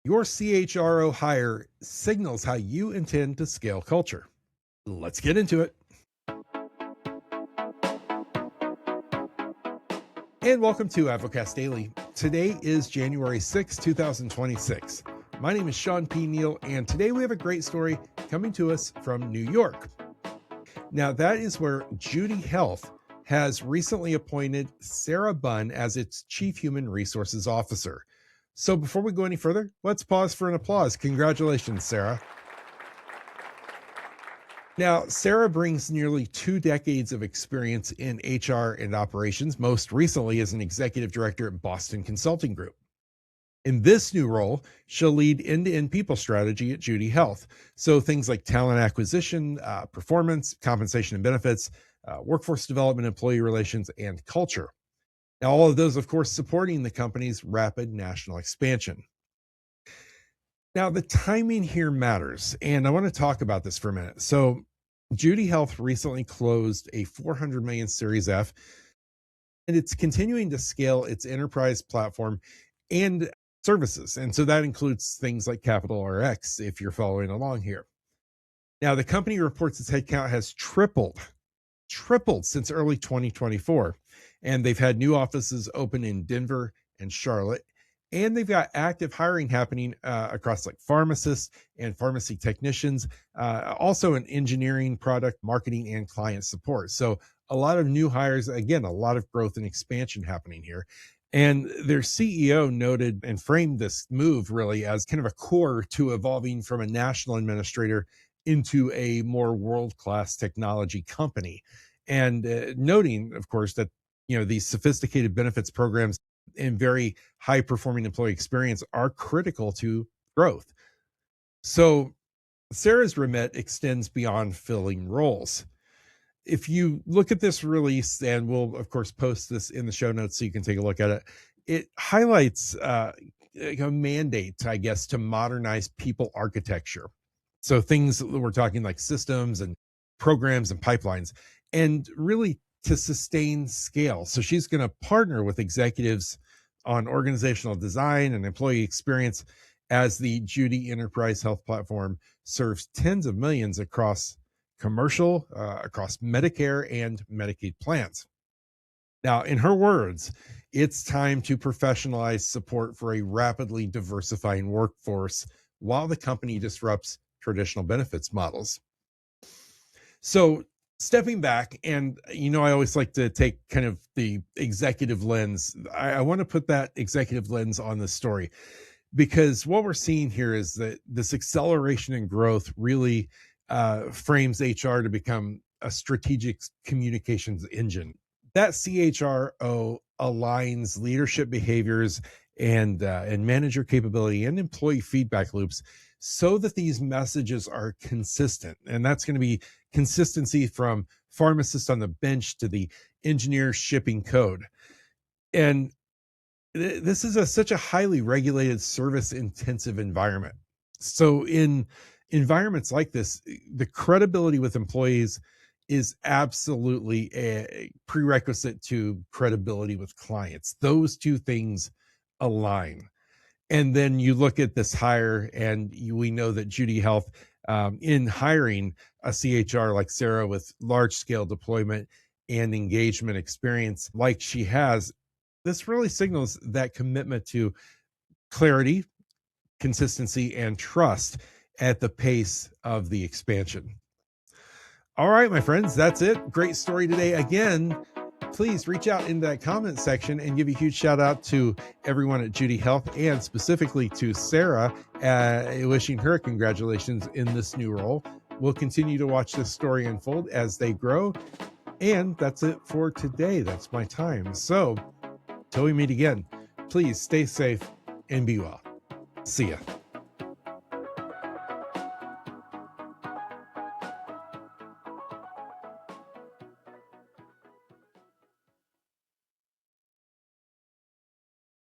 Your CHRO hire signals how you intend to scale culture. Let's get into it. And welcome to AdvoCast Daily. Today is January 6, 2026. My name is Shawn Neal, and today we have a great story coming to us from New York. Now, that is where Judi Health has recently appointed Sara Bunn as its Chief Human Resources Officer. So before we go any further, let's pause for an applause. Congratulations, Sara. Now, Sara brings nearly 2 decades of experience in HR and operations, most recently as an executive director at Boston Consulting Group. In this new role, she'll lead end-to-end people strategy at Judi Health. So things like talent acquisition, performance, compensation and benefits, workforce development, employee relations, and culture. Now, all of those, of course, supporting the company's rapid national expansion. Now, the timing here matters, and I want to talk about this for a minute. So Judi Health recently closed a $400 million Series F, and it's continuing to scale its enterprise platform and services. And so that includes things like Capital RX, if you're following along here. Now, the company reports its headcount has tripled since early 2024. And they've had new offices open in Denver and Charlotte. And they've got active hiring happening across like pharmacists and pharmacy technicians, also in engineering, product marketing, and client support. So a lot of new hires, again, a lot of growth and expansion happening here. And their CEO noted and framed this move really as kind of a core to evolving from a national administrator into a more world-class technology company. And noting, of course, that these sophisticated benefits programs and very high-performing employee experience are critical to growth. So Sara's remit extends beyond filling roles. If you look at this release, and we'll, of course, post this in the show notes so you can take a look at it, it highlights a mandate, I guess, to modernize people architecture. So things that we're talking like systems and programs and pipelines, and really to sustain scale. So she's going to partner with executives on organizational design and employee experience as the Judi Enterprise Health Platform serves tens of millions across commercial, across Medicare and Medicaid plans. Now, in her words, it's time to professionalize support for a rapidly diversifying workforce while the company disrupts traditional benefits models. So stepping back, and I always like to take kind of the executive lens. I want to put that executive lens on this story, because what we're seeing here is that this acceleration in growth really frames HR to become a strategic communications engine. That CHRO aligns leadership behaviors and manager capability and employee feedback loops so that these messages are consistent. And that's going to be consistency from pharmacists on the bench to the engineer shipping code. And this is such a highly regulated, service intensive environment. So in environments like this, the credibility with employees is absolutely a prerequisite to credibility with clients. Those two things align. And then you look at this hire, and we know that Judi Health, in hiring a CHR like Sara with large scale deployment and engagement experience like she has, this really signals that commitment to clarity, consistency, and trust at the pace of the expansion. All right, my friends, that's it. Great story today. Again, please reach out in that comment section and give a huge shout out to everyone at Judi Health, and specifically to Sara, wishing her congratulations in this new role. We'll continue to watch this story unfold as they grow. And that's it for today. That's my time. So till we meet again, please stay safe and be well. See ya.